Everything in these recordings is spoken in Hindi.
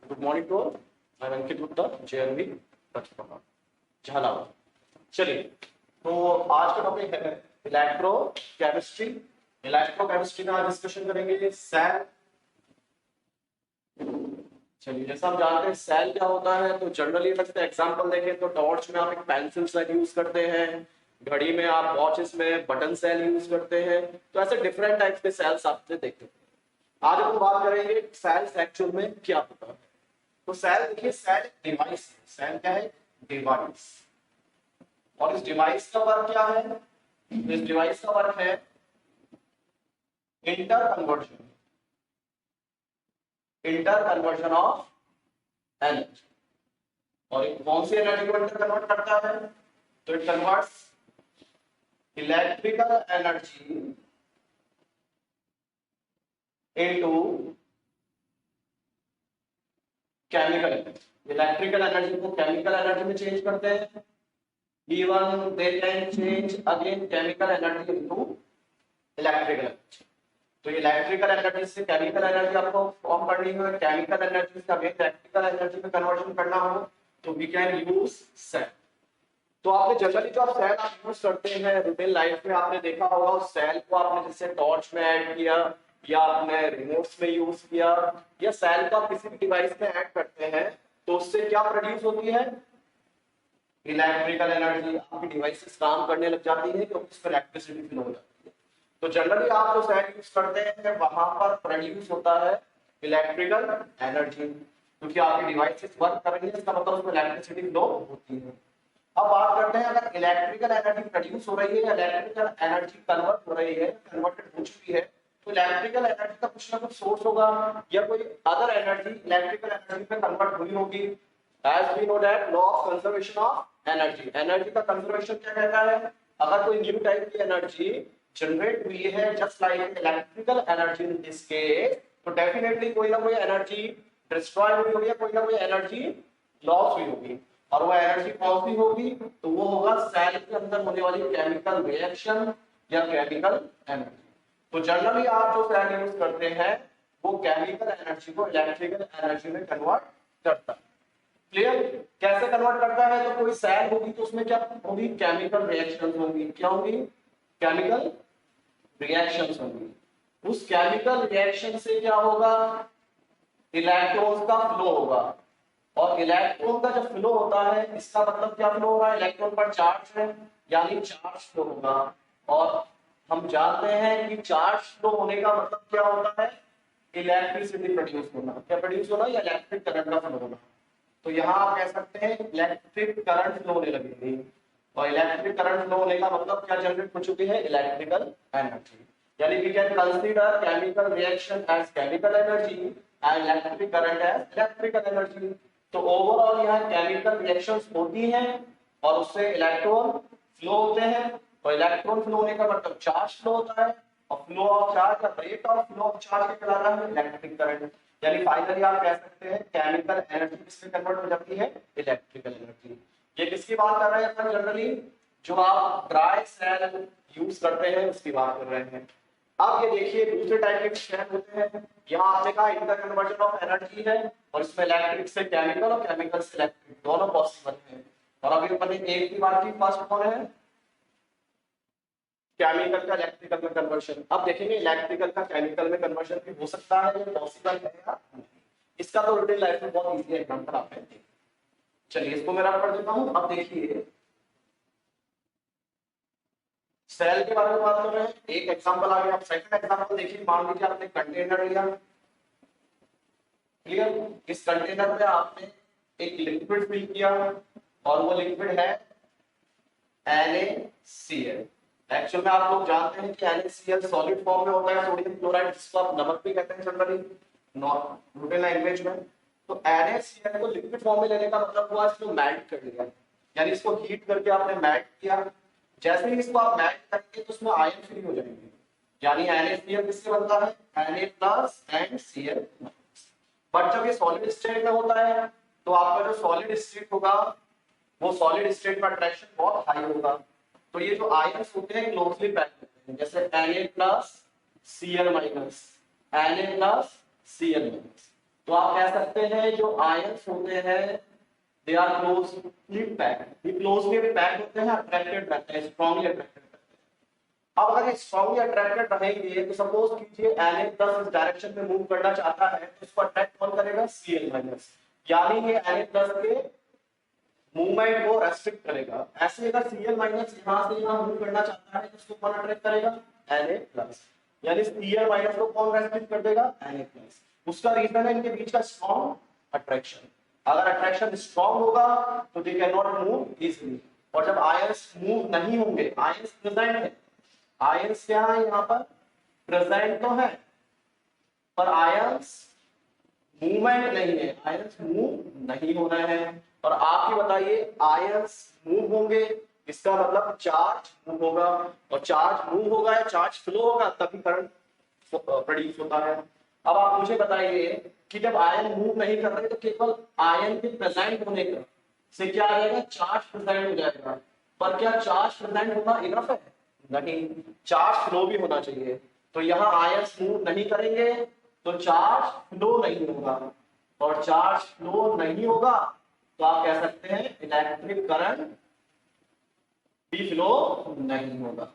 Good morning to all. मैं अंकित गुप्ता, जेएनवी झालावाड़। चलिए, तो आज का टॉपिक है इलेक्ट्रोकेमिस्ट्री। इलेक्ट्रोकेमिस्ट्री में आज डिस्कशन करेंगे सेल। चलिए, जैसा हम जानते हैं सेल क्या होता है, तो जनरली अगर एग्जांपल देखें तो टॉर्च में आप एक पेंसिल सेल यूज करते हैं, घड़ी में आप वॉचेस में बटन सेल यूज करते हैं। तो ऐसे डिफरेंट टाइप्स के सेल्स आपने देखे। आज हम बात करेंगे सेल्स एक्चुअल में क्या होता है। तो सेल देखिए, सेल डिवाइस है। सेल क्या है? डिवाइस। और इस डिवाइस का वर्क क्या है? इस डिवाइस का वर्क है इंटर कन्वर्जन ऑफ एनर्जी। और कौन सी एनर्जी को इंटर कन्वर्ट करता है? तो it converts electrical energy into chemical energy. Electrical energy को केमिकल एनर्जी में चेंज करते हैं। Even they can change again chemical energy into electrical energy. तो इलेक्ट्रिकल एनर्जी से केमिकल एनर्जी आपको फॉर्म करनी है, केमिकल एनर्जी से अगेन इलेक्ट्रिकल एनर्जी में कन्वर्जन करना हो, तो वी कैन यूज सेल। तो आपने जनरली जो आप सेल आप यूज करते हैं रूटीन लाइफ में, आपने देखा होगा उस सेल को आपने जैसे टॉर्च में ऐड किया, या आपने रिमोट्स में यूज किया, या सेल को आप किसी भी डिवाइस में ऐड करते हैं, तो उससे क्या प्रोड्यूस होती है? Electrical energy. आपकी डिवाइसेस काम करने लग जाती है क्योंकि उस पर इलेक्ट्रिसिटी फ्लो हो जाती है। तो जनरली आप जो सेल यूज करते हैं वहां पर प्रोड्यूस होता है इलेक्ट्रिकल एनर्जी, क्योंकि आपकी डिवाइसेस वर्क कर रही है, इसका मतलब उसमें इलेक्ट्रिसिटी फ्लो होती है। अब बात करते हैं, अगर इलेक्ट्रिकल एनर्जी प्रोड्यूस हो रही है, इलेक्ट्रिकल एनर्जी कन्वर्ट हो रही है, कन्वर्टेड हो चुकी है, तो इलेक्ट्रिकल एनर्जी का कुछ ना कुछ सोर्स होगा या कोई अदर एनर्जी इलेक्ट्रिकल एनर्जी में कन्वर्ट हुई होगी। As we know that law of conservation of energy. Energy का कंजर्वेशन क्या कहता है? अगर कोई न्यू टाइप की एनर्जी जनरेट हुई है just like electrical energy in this case, तो डेफिनेटली कोई ना कोई एनर्जी डिस्ट्रॉय हुई होगी, कोई ना कोई एनर्जी लॉस हुई होगी। और वो एनर्जी कौन सी होगी? तो वो होगा सेल के अंदर होने वाली केमिकल रिएक्शन या केमिकल एनर्जी। तो जनरली आप जो सेल यूज करते हैं वो केमिकल एनर्जी को इलेक्ट्रिकल एनर्जी में कन्वर्ट करता है। क्लियर? कैसे कन्वर्ट करता है? तो कोई सेल होगी तो उसमें क्या होगी? केमिकल रिएक्शंस होंगी। क्या होंगी? केमिकल रिएक्शंस होंगी। उस केमिकल रिएक्शन से क्या होगा? इलेक्ट्रॉन्स का फ्लो होगा। और इलेक्ट्रॉन का जब फ्लो होता है, इसका मतलब क्या फ्लो हो रहा है? इलेक्ट्रॉन पर चार्ज है, यानी चार्ज फ्लो होगा। और हम जानते हैं कि चार्ज फ्लो होने का मतलब क्या होता है? इलेक्ट्रिसिटी प्रोड्यूस होना। क्या प्रोड्यूस होना? या इलेक्ट्रिक करंट का फ्लो होना। तो यहाँ आप कह सकते हैं इलेक्ट्रिक करंट फ्लो होने लगेगी। और इलेक्ट्रिक करंट फ्लो होने का मतलब क्या जनरेट हो चुकी है? Electrical energy. यानी we can consider chemical reaction as chemical energy and electric current as electrical energy. तो ओवरऑल यहाँ केमिकल रिएक्शंस होती हैं और उससे इलेक्ट्रॉन फ्लो होते हैं। और इलेक्ट्रॉन फ्लो होने का मतलब चार्ज फ्लो होता है, और फ्लो ऑफ चार्ज या rate of flow of charge क्या कहलाता है? Electric current. यानी फाइनली आप कह सकते हैं केमिकल एनर्जी किसमें कन्वर्ट हो जाती है? Electrical energy. ये किसकी बात कर रहे हैं अपन? जनरली जो आप ड्राई सेल यूज करते हैं उसकी बात कर रहे हैं। अब ये देखिए दूसरे टाइप के सेल होते हैं। यहाँ आपने कहा इंटर कन्वर्जन ऑफ एनर्जी है, और इसमें इलेक्ट्रिक से केमिकल और केमिकल से इलेक्ट्रिक दोनों पॉसिबल है। और अभी अपन ने एक की बात की, फर्स्ट कौन है? केमिकल का इलेक्ट्रिकल में कन्वर्शन। अब देखेंगे इलेक्ट्रिकल का केमिकल में कन्वर्शन भी हो सकता है, ये पॉसिबल है या नहीं। इसका तो रियल लाइफ में बहुत इजी एग्जांपल आपने देखा। चलिए इसको मैं रख कर देता हूं। अब देखिए सेल के बारे में बात कर रहे हैं, एक एग्जांपल आ गया। अब सेकंड एग्जांपल देखिए, मान लीजिए आपने कंटेनर लिया। क्लियर? इस कंटेनर में आपने एक लिक्विड फिल किया, और वो लिक्विड है NaCl। एक्चुअल में आप लोग जानते हैं कि NaCl सॉलिड फॉर्म में होता है, सोडियम क्लोराइड, जिसको आप नमक भी कहते हैं जनरली रूटीन लैंग्वेज में। तो NaCl को लिक्विड फॉर्म में लेने का मतलब हुआ इसको मेल्ट कर लिया, यानी इसको हीट करके आपने मेल्ट किया। जैसे ही इसको आप मेल्ट करेंगे तो उसमें आयन फ्री हो जाएंगे, यानी NaCl किससे बनता है? Na+ and Cl। बट जब ये सॉलिड स्टेट में होता है तो आपका जो सॉलिड स्टेट होगा वो सॉलिड स्टेट में अट्रैक्शन बहुत हाई होगा। तो ये जो आयंस होते हैं क्लोजली पैक्ड होते हैं, जैसे Na+Cl-, Na+Cl-। तो आप कह सकते हैं जो आयंस होते हैं दे आर क्लोजली पैक्ड, ये क्लोजली पैक्ड होते हैं, अट्रैक्टेड रहते हैं, स्ट्रांगली अट्रैक्टेड रहते हैं। अब अगर ये स्ट्रांगली अट्रैक्टेड रहेंगे तो सपोज कीजिए Na+ इस डायरेक्शन में मूव करना चाहता है तो इसको अट्रैक्ट कौन करेगा, Cl-, यानी ये Na+ के मूवमेंट को रेस्ट्रिक्ट करेगा। ऐसे अगर Cl- यहां से यहां मूव करना चाहता है तो इसको कौन अट्रैक्ट करेगा, Na+, यानी Cl- को कौन रेस्ट्रिक्ट कर देगा, Na+। उसका रीजन है इनके बीच का स्ट्रॉन्ग अट्रैक्शन। अगर अट्रैक्शन स्ट्रॉन्ग होगा तो they can not move easily, और जब आयंस मूव नहीं होंगे, आयंस प्रेजेंट है, आयंस क्या है यहाँ पर प्रेजेंट तो है पर आयंस मूवमेंट नहीं है, आयंस मूव नहीं हो रहे हैं। और आप ही बताइए आयंस मूव होंगे इसका मतलब चार्ज मूव होगा, और चार्ज मूव होगा या चार्ज फ्लो होगा तभी करंट प्रोड्यूस होता है। अब आप मुझे बताइए कि जब आयन मूव नहीं कर रहे तो केवल आयन के प्रेजेंट होने का से क्या आ जाएगा, चार्ज प्रेजेंट हो जाएगा, पर क्या चार्ज प्रेजेंट होना इनफ है, नहीं, चार्ज फ्लो भी होना चाहिए। तो यहाँ आयंस मूव नहीं करेंगे तो चार्ज फ्लो नहीं होगा, और चार्ज फ्लो नहीं होगा तो आप कह सकते हैं इलेक्ट्रिक करंट भी फ्लो नहीं होगा।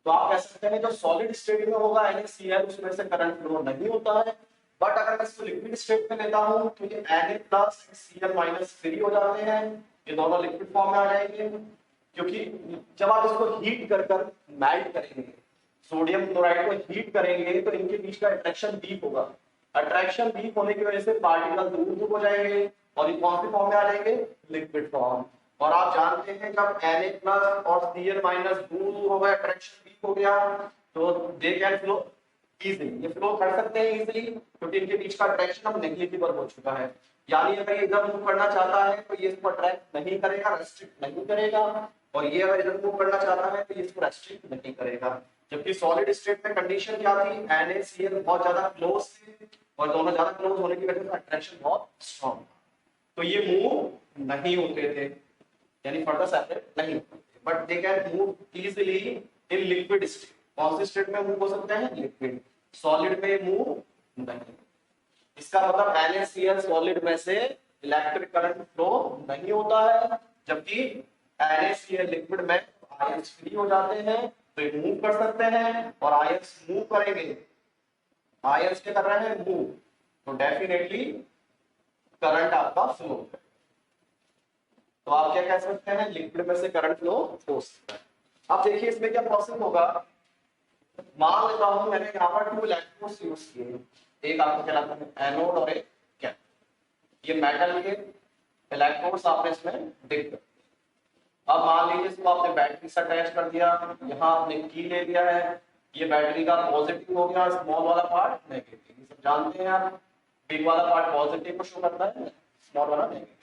तो आप कह सकते हैं जो सॉलिड स्टेट में होगा NaCl उसमें से करंट फ्लो नहीं होता है, बट अगर मैं इसको लिक्विड स्टेट में लेता हूं तो ये Na+ Cl- फ्री हो जाते हैं, ये दोनों लिक्विड फॉर्म में आ जाएंगे, क्योंकि जब आप इसको हीट कर मेल्ट करेंगे, सोडियम क्लोराइड को हीट करेंगे तो इनके बीच का अट्रैक्शन वीक होगा, अट्रैक्शन वीक होने की वजह से पार्टिकल दूर दूर हो जाएंगे और ये कौन सी फॉर्म में आ जाएंगे, लिक्विड फॉर्म। और आप जानते हैं जब Na+ और Cl- दूर दूर हो गया, अट्रैक्शन वीक हो गया, तो दे कैन फ्लो इजीली, ये फ्लो कर सकते हैं इजीली क्योंकि इनके बीच का अट्रैक्शन अब नेग्लिजिबल हो चुका है। यानी अगर ये इधर मूव करना चाहता है तो ये इसको अट्रैक्ट नहीं करेगा, रेस्ट्रिक्ट नहीं करेगा, और ये अगर इधर मूव करना चाहता है तो ये इसको रेस्ट्रिक्ट नहीं करेगा। जबकि सॉलिड स्टेट में कंडीशन क्या थी, NaCl बहुत ज्यादा क्लोज थे और दोनों ज्यादा क्लोज होने की वजह से अट्रैक्शन बहुत स्ट्रांग था, तो ये मूव नहीं होते थे, यानी फर्दर सेपरेट नहीं होते थे, but they can move easily in liquid state. कौन सी स्टेट में मूव हो सकते हैं, लिक्विड, सॉलिड में मूव नहीं। इसका मतलब NaCl सॉलिड में से इलेक्ट्रिक करंट फ्लो नहीं होता है, जबकि NaCl लिक्विड में आयंस फ्री हो जाते हैं तो ये मूव कर सकते हैं, और आयंस मूव करेंगे, आयंस क्या कर रहे हैं, मूव, तो डेफिनेटली करंट आपका फ्लो है। तो आप क्या कह सकते हैं, लिक्विड में से करंट फ्लो हो सकता है। अब देखिए इसमें क्या प्रोसेस होगा, मान लेता हूं मैंने यहाँ पर 2 इलेक्ट्रोड्स यूज किए, एक आपको क्या लगता है एनोड और एक कैथोड, ये मेटल के इलेक्ट्रोड्स आपने इसमें डिप कर, अब मान लीजिए इसको आपने बैटरी से अटैच कर दिया, यहाँ आपने की ले लिया है, ये बैटरी का पॉजिटिव हो गया, स्मॉल वाला पार्ट नेगेटिव, ये सब जानते हैं आप, बिग वाला पार्ट पॉजिटिव को शो करता है, स्मॉल वाला नेगेटिव।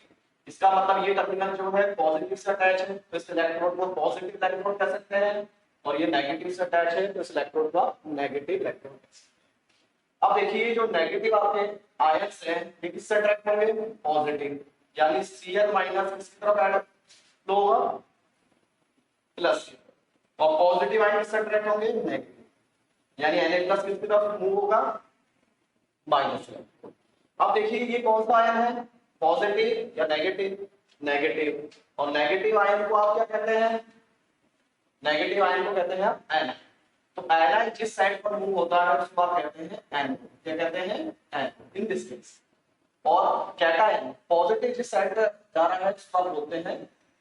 इसका मतलब ये टर्मिनल जो है पॉजिटिव से अटैच है तो इस इलेक्ट्रोड को पॉजिटिव इलेक्ट्रोड कह सकते हैं, और ये नेगेटिव से अटैच है तो इस इलेक्ट्रोड का नेगेटिव इलेक्ट्रोड कह सकते हैं। अब देखिए जो नेगेटिव आपके आयंस हैं ये किससे अट्रैक्ट होंगे, पॉजिटिव, यानी Cl- किसकी तरफ फ्लो होगा, प्लस, और पॉजिटिव आयन किससे अट्रैक्ट होंगे, नेगेटिव, यानी Na+ किसकी तरफ मूव होगा, माइनस। अब देखिए ये कौन सा आयन है, पॉजिटिव या नेगेटिव, नेगेटिव, और नेगेटिव आयन को आप क्या कहते हैं, नेगेटिव आयन को कहते हैं आप एनायन। तो एनायन जिस साइड पर मूव होता है उसको आप कहते हैं एनोड, क्या कहते हैं, एनोड इन दिस केस। और कैटायन पॉजिटिव जिस साइड पर जा रहा है उसको आप बोलते हैं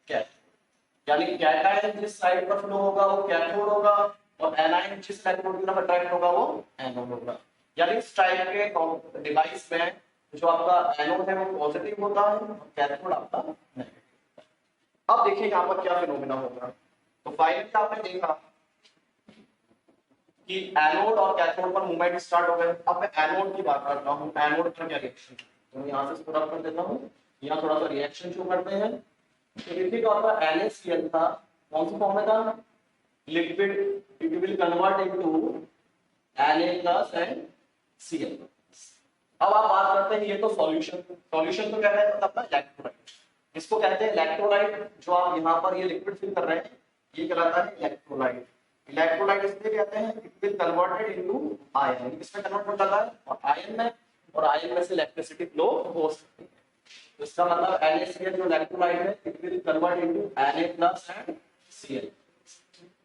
कैथोड, यानी कैटायन जिस साइड पर फ्लो होगा वो कैथोड होगा, और एनायन जिस इलेक्ट्रोड की तरफ अट्रैक्ट होगा वो एनोड होगा। यानी इस टाइप के डिवाइस में जो आपका एनोड है वो पॉजिटिव होता है और कैथोड आपका नेगेटिव। अब देखिए यहाँ पर क्या फिनोमेना होगा, तो फाइनली आपने देखा कि एनोड और कैथोड पर मूवमेंट स्टार्ट हो गए। अब मैं एनोड की बात करता हूँ, एनोड पर क्या रिएक्शन, तो यहाँ से इसको रब कर देता हूँ, यहाँ थोड़ा सा रिएक्शन शो करते हैं। तो देखिए जो आपका NaCl था कौन सी फॉर्म में था, liquid, it will convert into Na+ and Cl। अब आप बात करते हैं ये तो सॉल्यूशन, सॉल्यूशन तो क्या है अपना इलेक्ट्रोलाइट, इसको कहते हैं इलेक्ट्रोलाइट। जो आप यहाँ पर ये लिक्विड फिल कर रहे हैं ये कहलाता है इलेक्ट्रोलाइट। इलेक्ट्रोलाइट इसलिए कहते हैं it will converted into ion, इसमें कन्वर्ट हो जाता है, और आयन में और आयन में से इलेक्ट्रिसिटी फ्लो हो सकती है। तो इसका मतलब NaCl जो इलेक्ट्रोलाइट है it will convert into Na+ and Cl।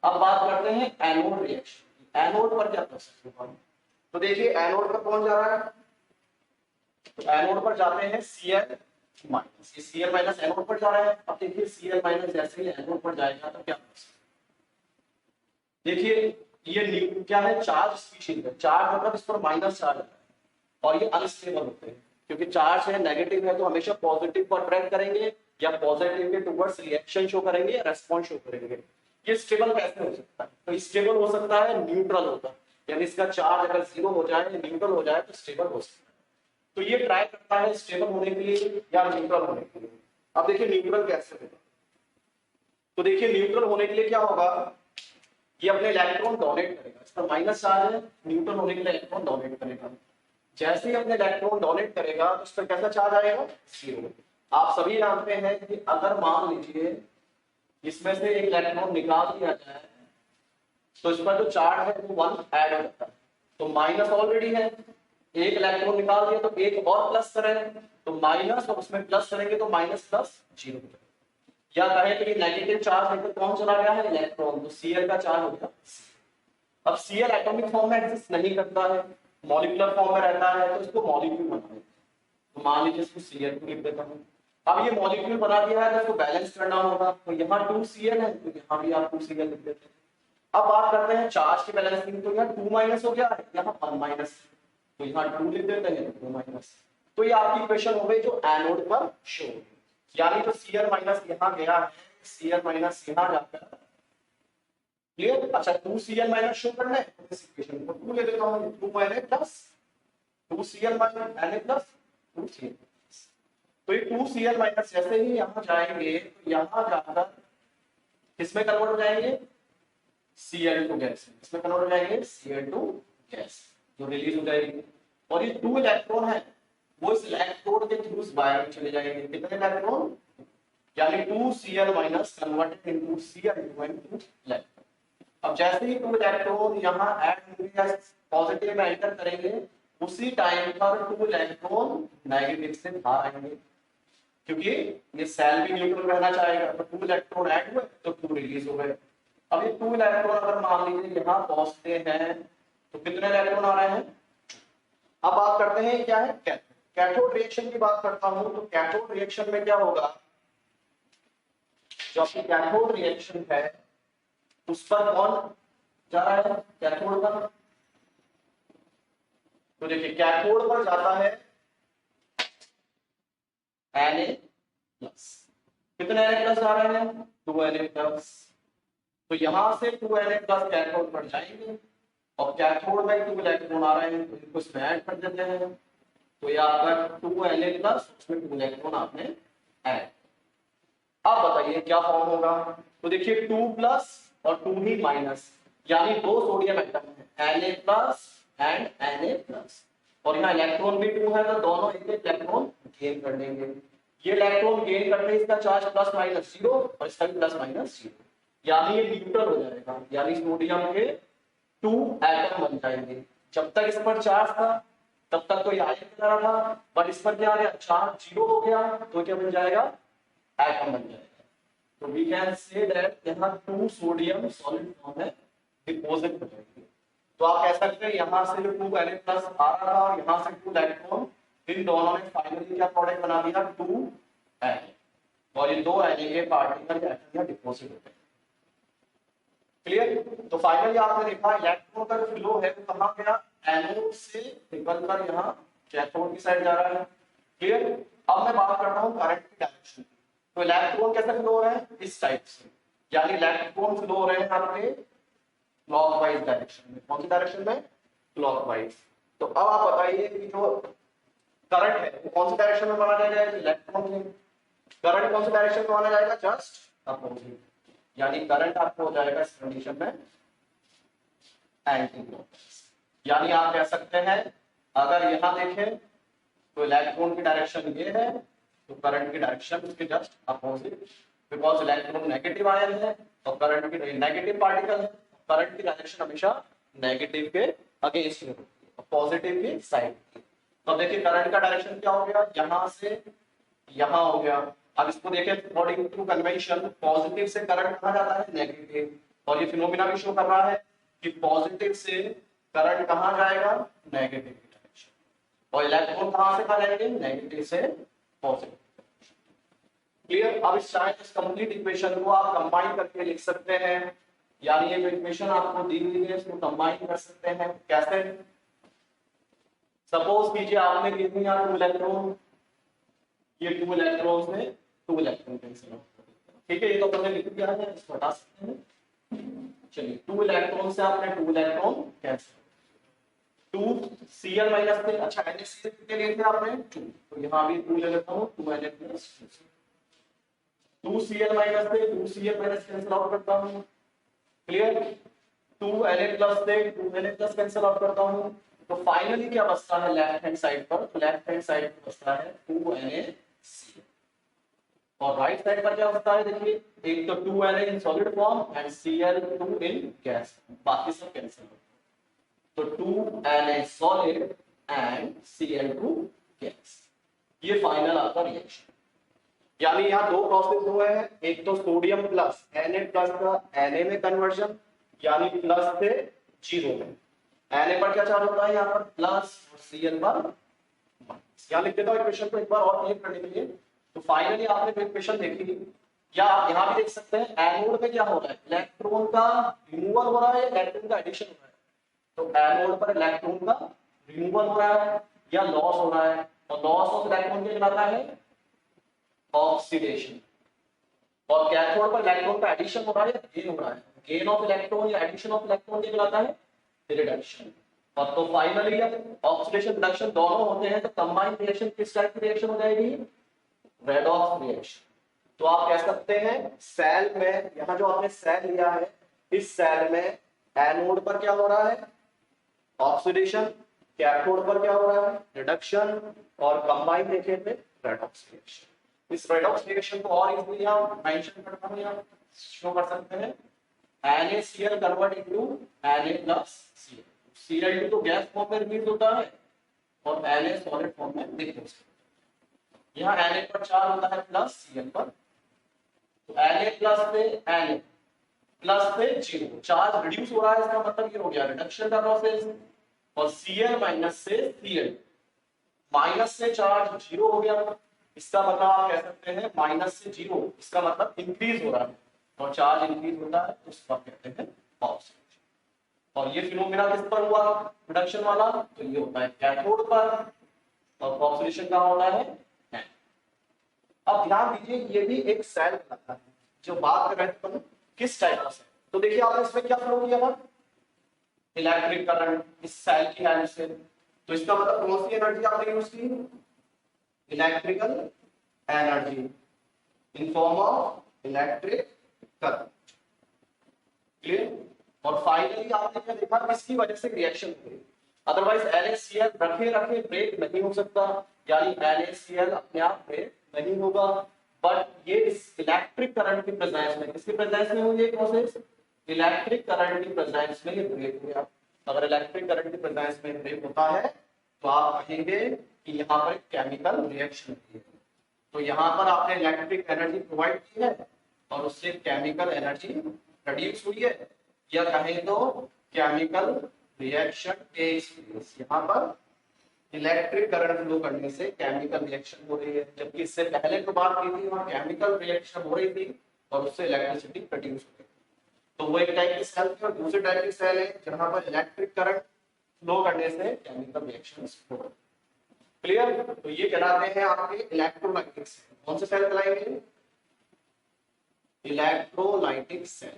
अब बात करते हैं एनोड रिएक्शन, एनोड पर क्या कर सकते हैं हम। तो देखिए एनोड पर कौन जा रहा है, तो एनोड पर जाते हैं Cl माइनस, ये Cl माइनस एनोड पर जा रहा है। अब देखिए Cl माइनस जैसे ही एनोड पर जाएगा तो क्या कर सकते हैं, देखिए ये क्या है, चार्ज स्पीशीज है, चार्ज मतलब इस पर माइनस चार्ज है और ये अनस्टेबल होते हैं क्योंकि चार्ज है नेगेटिव है तो हमेशा पॉजिटिव को अट्रैक्ट करेंगे या पॉजिटिव के टुवर्ड्स रिएक्शन शो करेंगे या रेस्पॉन्स शो करेंगे। ये स्टेबल कैसे हो सकता है, तो स्टेबल हो सकता है न्यूट्रल होता, यानी इसका चार्ज अगर 0 हो जाए न्यूट्रल हो जाए तो स्टेबल हो सकता है। तो ये ट्राई करता है स्टेबल होने के लिए या न्यूट्रल होने के लिए। अब देखिए न्यूट्रल कैसे होगा, तो देखिए न्यूट्रल होने के लिए क्या होगा, ये अपने इलेक्ट्रॉन डोनेट करेगा, इसका माइनस चार्ज है, न्यूट्रल होने के लिए इलेक्ट्रॉन डोनेट करेगा। जैसे ही अपने इलेक्ट्रॉन डोनेट करेगा तो उस पर कैसा चार्ज आएगा, 0। आप सभी जानते हैं कि अगर मान लीजिए इसमें से एक इलेक्ट्रॉन निकाल दिया जाए तो इस पर जो चार्ज है वो 1 ऐड हो जाता है, तो माइनस ऑलरेडी है, एक इलेक्ट्रॉन निकाल दिया तो एक और प्लस करें तो माइनस, और उसमें प्लस करेंगे तो माइनस प्लस 0 हो जाएगा। या कहें तो ये नेगेटिव चार्ज लेकर कौन चला गया है, इलेक्ट्रॉन, तो Cl का चार्ज हो गया। अब Cl एटॉमिक फॉर्म में एग्जिस्ट नहीं करता है, मॉलिक्यूलर फॉर्म में रहता है, तो इसको मॉलिक्यूल बनाते हैं। तो मान लीजिए इसको Cl लिख देता हूं। अब ये मॉलिक्यूल बना दिया है तो इसको बैलेंस करना होगा, तो यहाँ 2Cl है तो यहाँ भी आप 2Cl लिख देते हैं। अब बात करते हैं चार्ज की बैलेंसिंग, तो यहाँ 2 माइनस हो गया है, यहाँ 1 माइनस, तो यहाँ 2 लिख देते हैं, 2 माइनस। तो ये आपकी इक्वेशन हो गई जो एनोड पर शो होगी, यानी जो Cl माइनस यहाँ गया है, Cl माइनस यहाँ जाकर, क्लियर। अच्छा 2Cl माइनस शो करना है तो इस इक्वेशन को 2 ले लेता हूं, 2Na plus 2Cl minus Na plus 2Cl। तो ये 2Cl माइनस जैसे ही यहां जाएंगे तो यहां जाकर किसमें कन्वर्ट हो जाएंगे, Cl2 गैस, इसमें कन्वर्ट हो जाएंगे Cl2 गैस जो रिलीज हो जाएगी। और ये 2 इलेक्ट्रॉन है वो इस इलेक्ट्रोड के थ्रू वायर में चले जाएंगे, कितने इलेक्ट्रॉन, यानी 2Cl minus converted into Cl2 electron. अब जैसे ही 2 इलेक्ट्रॉन यहां ऐड होंगे या पॉजिटिव में एंटर करेंगे उसी टाइम पर 2 इलेक्ट्रॉन नेगेटिव से बाहर आएंगे, क्योंकि ये सेल भी न्यूट्रल रहना चाहेगा, तो 2 इलेक्ट्रॉन ऐड हुए तो 2 रिलीज हो गए। अब ये 2 इलेक्ट्रॉन अगर मान लीजिए यहां पहुंचते हैं तो कितने इलेक्ट्रॉन आ रहे हैं। अब बात करते हैं क्या है कैथोड, कैथोड रिएक्शन की बात करता हूं, तो कैथोड रिएक्शन में क्या होगा, जो आपकी कैथोड रिएक्शन है उस पर कौन जा रहा है, कैथोड पर। तो देखिए कैथोड पर जाता है Na+, कितने Na+ जा रहे हैं, 2Na+। तो यहां से 2Na+ कैथोड पर जाएंगे और कैथोड में 2 इलेक्ट्रॉन आ रहे हैं तो इनको इसमें ऐड कर देते हैं, तो ये आपका 2Na+, उसमें 2 इलेक्ट्रॉन आपने ऐड। अब बताइए क्या फॉर्म होगा, तो देखिए 2+ और 2 ही माइनस, यानी 2 सोडियम एटम है Na+ एंड Na+, और यहाँ इलेक्ट्रॉन भी 2 है तो दोनों एक इलेक्ट्रॉन गेन कर लेंगे। ये इलेक्ट्रॉन गेन करने इसका चार्ज प्लस माइनस 0 और इसका भी प्लस माइनस 0, यानी ये न्यूट्रल हो जाएगा, यानी सोडियम के 2 एटम बन जाएंगे। जब तक इस पर चार्ज था तब तक तो ये आयन की तरह था, बट इस पर क्या आ गया, चार्ज 0 हो गया तो क्या बन जाएगा, एटम बन जाएगा। तो वी कैन से दैट यहाँ 2 सोडियम सॉलिड फॉर्म में डिपॉजिट हो जाएंगे। तो आप कह सकते हैं यहाँ से जो 2 Na+ आ रहा था और यहाँ से 2 इलेक्ट्रॉन, इन दोनों ने फाइनली क्या प्रोडक्ट बना दिया, 2 Na, और ये 2 Na के पार्टिकल या डिपॉजिट होते हैं। क्लियर। तो फाइनली आपने देखा इलेक्ट्रॉन का जो फ्लो है वो कहां गया, एनोड से निकलकर यहाँ कैथोड की साइड जा रहा है। क्लियर। अब मैं बात करता हूँ करंट की डायरेक्शन। तो इलेक्ट्रॉन कैसे फ्लो हो रहे हैं, इस टाइप से, यानी इलेक्ट्रॉन फ्लो हो रहे हैं आपके क्लॉकवाइज डायरेक्शन में। कौन सी डायरेक्शन में, क्लॉकवाइज। तो अब आप बताइए कि जो करंट है वो कौन सी डायरेक्शन में माना जाएगा, इलेक्ट्रॉन में। करंट कौन सी डायरेक्शन में माना जाएगा, जस्ट अपोजिट, यानी करंट आपको हो जाएगा इस कंडीशन में एंटी क्लॉकवाइज। यानी आप कह सकते हैं अगर यहां देखें तो इलेक्ट्रॉन की डायरेक्शन ये है तो करंट की डायरेक्शन उसके just opposite, because electron negative ion है और करंट की नेगेटिव पार्टिकल है, करंट की डायरेक्शन हमेशा नेगेटिव के अगेंस्ट में होती है, पॉजिटिव के साइड की। तो अब देखिए करंट का डायरेक्शन क्या हो गया, यहां से यहां हो गया। अब इसको देखें अकॉर्डिंग टू कन्वेंशन पॉजिटिव से करंट कहां जाता है, नेगेटिव, और ये फिनोमिना भी शो कर रहा है कि पॉजिटिव से करंट कहां जाएगा, नेगेटिव की डायरेक्शन, और इलेक्ट्रॉन कहां से कहां जाएंगे, नेगेटिव से पॉजिटिव। क्लियर। अब इस कंप्लीट इक्वेशन को आप कंबाइन करके लिख सकते हैं, यानी ये जो इक्वेशन आपको दी हुई है इसको कंबाइन कर सकते हैं। कैसे, सपोज कीजिए आपने गिव मी यहाँ 2 इलेक्ट्रॉन, ये 2 इलेक्ट्रॉन्स में 2 इलेक्ट्रॉन कैंसिल आउट कर देते हैं, ठीक है, ये तो हमने लिख दिया है, इसको हटा सकते हैं। चलिए 2 इलेक्ट्रॉन से आपने 2 इलेक्ट्रॉन कैंसिल, 2 Cl माइनस थे, अच्छा NaCl कितने लिए थे आपने 2, तो यहाँ भी 2 ले लेता हूँ, 2Na प्लस 2 Cl माइनस थे, 2 Cl माइनस कैंसिल आउट करता हूँ। क्लियर, 2Na प्लस थे, 2Na प्लस कैंसिल आउट करता हूँ, तो फाइनली क्या बचता है लेफ्ट हैंड साइड पर, तो लेफ्ट हैंड साइड पर बचता है 2NaCl, और राइट साइड पर क्या बचता है, देखिए एक तो 2Na in solid form and Cl2 in gas, बाकी सब कैंसिल हो, तो 2Na solid and Cl2 gas, ये फाइनल आपका रिएक्शन। यानी यहाँ दो प्रोसेस हुए हैं, एक तो सोडियम प्लस Na प्लस का Na में कन्वर्जन, यानी प्लस से 0 में, Na पर क्या चार्ज होता है यहाँ पर प्लस, और Cl पर माइनस। यहाँ लिख देता हूँ इक्वेशन को एक बार और क्लियर करने के लिए। तो फाइनली आपने जो इक्वेशन देखी, या आप यहाँ भी देख सकते हैं एनोड में क्या हो रहा है, इलेक्ट्रॉन का रिमूवल हो रहा है, इलेक्ट्रॉन का एडिशन हो रहा है, तो एनोड पर इलेक्ट्रॉन का रिमूवल हो रहा है या लॉस हो रहा है, और लॉस ऑफ इलेक्ट्रॉन क्या कहलाता है, ऑक्सीडेशन, और कैथोड पर इलेक्ट्रॉन का एडिशन हो रहा है या गेन हो रहा है, गेन ऑफ इलेक्ट्रॉन या एडिशन ऑफ इलेक्ट्रॉन क्या कहलाता है, रिडक्शन। और तो फाइनली ऑक्सीडेशन रिडक्शन दोनों होते हैं, तो कंबाइंड रिएक्शन किस टाइप की रिएक्शन हो जाएगी, रेडॉक्स रिएक्शन। तो आप कह सकते हैं सेल में, यहां जो आपने सेल लिया है, इस सेल में एनोड पर क्या हो रहा है, ऑक्सीडेशन, कैथोड पर क्या हो रहा है, रिडक्शन, और कंबाइंड देखें में रेडॉक्स रिएक्शन। इस रेडॉक्स रिएक्शन को और इजीली आप मेंशन करता हूं या शो कर सकते हैं, NaCl convert into Na plus Cl, Cl2 तो गैस फॉर्म में रिलीज होता है और Na सॉलिड फॉर्म में रिलीज, यहाँ Na पर चार्ज होता है प्लस Cl पर, तो Na प्लस से Na प्लस से 0, चार्ज रिड्यूस हो रहा है, इसका मतलब ये हो गया रिडक्शन का प्रोसेस, और Cl माइनस से Cl, माइनस से चार्ज 0 हो गया, इसका मतलब आप कह सकते हैं माइनस से 0, इसका मतलब इंक्रीज हो रहा है, और चार्ज इंक्रीज होता है तो उसको कहते हैं ऑक्सीडेशन। और ये फिनोमेना किस पर हुआ रिडक्शन वाला, तो ये होता है कैथोड पर, और ऑक्सीडेशन कहां होता है, अब ध्यान दीजिए ये भी एक सेल बनाता है, जो बात कर रहे थे हम किस टाइप का सेल, तो देखिए आपने इसमें क्या फ्लो किया था, इलेक्ट्रिक करंट इस सेल की हेल्प से, तो इसका मतलब कौन सी एनर्जी आपने यूज की, electrical energy in form of electric current. Clear, और फाइनली आपने क्या देखा, किसकी वजह से रिएक्शन हुई, अदरवाइज NaCl रखे रखे ब्रेक नहीं हो सकता, यानी NaCl अपने आप ब्रेक नहीं होगा, बट ये इस इलेक्ट्रिक करंट की प्रेजेंस में, किसकी प्रेजेंस में हुई ये प्रोसेस, इलेक्ट्रिक करंट की प्रेजेंस में ये ब्रेक हुआ। अगर इलेक्ट्रिक करंट की प्रेजेंस में ब्रेक होता है तो आप कहेंगे कि यहाँ पर केमिकल रिएक्शन हुई है, तो यहाँ पर आपने इलेक्ट्रिक एनर्जी प्रोवाइड की है और उससे केमिकल एनर्जी प्रोड्यूस हुई है, या कहें तो केमिकल रिएक्शन टेक्स प्लेस, यहाँ पर इलेक्ट्रिक करंट फ्लो करने से केमिकल रिएक्शन हो रही है, जबकि इससे पहले जो बात की थी वहां केमिकल रिएक्शन हो रही थी और उससे इलेक्ट्रिसिटी प्रोड्यूस हो रही थी। तो वो एक टाइप की सेल थी, और दूसरे टाइप की सेल है जहां पर इलेक्ट्रिक करंट फ्लो करने से केमिकल रिएक्शंस हो रही है। क्लियर, तो ये कहलाते हैं आपके इलेक्ट्रोलाइटिक सेल। कौन से सेल कहलाएंगे, इलेक्ट्रोलाइटिक सेल।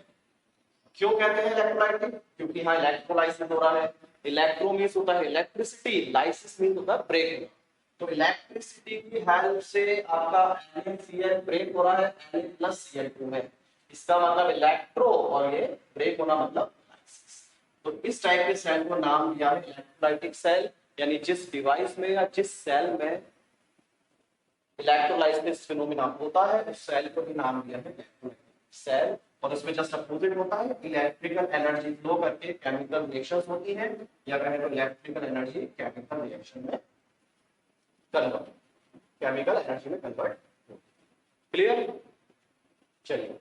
क्यों कहते हैं इलेक्ट्रोलाइटिक, क्योंकि यहाँ इलेक्ट्रोलाइसिस हो रहा है, इलेक्ट्रो मींस होता है इलेक्ट्रिसिटी, लाइसिस मींस होता है ब्रेक, तो इलेक्ट्रिसिटी की हेल्प से आपका NaCl ब्रेक हो रहा है Na+Cl2 में, इसका मतलब इलेक्ट्रो, और ये ब्रेक होना मतलब लाइसिस। तो इस टाइप के सेल को नाम दिया है इलेक्ट्रोलाइटिक सेल, यानी जिस डिवाइस में या जिस सेल में इलेक्ट्रोलाइसिस फिनोमेना होता है उस सेल को भी नाम दिया है इलेक्ट्रोलाइटिक सेल, और इसमें जस्ट अपोजिट होता है, इलेक्ट्रिकल एनर्जी फ्लो करके केमिकल रिएक्शंस होती हैं, या कहें तो इलेक्ट्रिकल एनर्जी केमिकल रिएक्शन में कन्वर्ट, केमिकल एनर्जी में कन्वर्ट। क्लियर? चलिए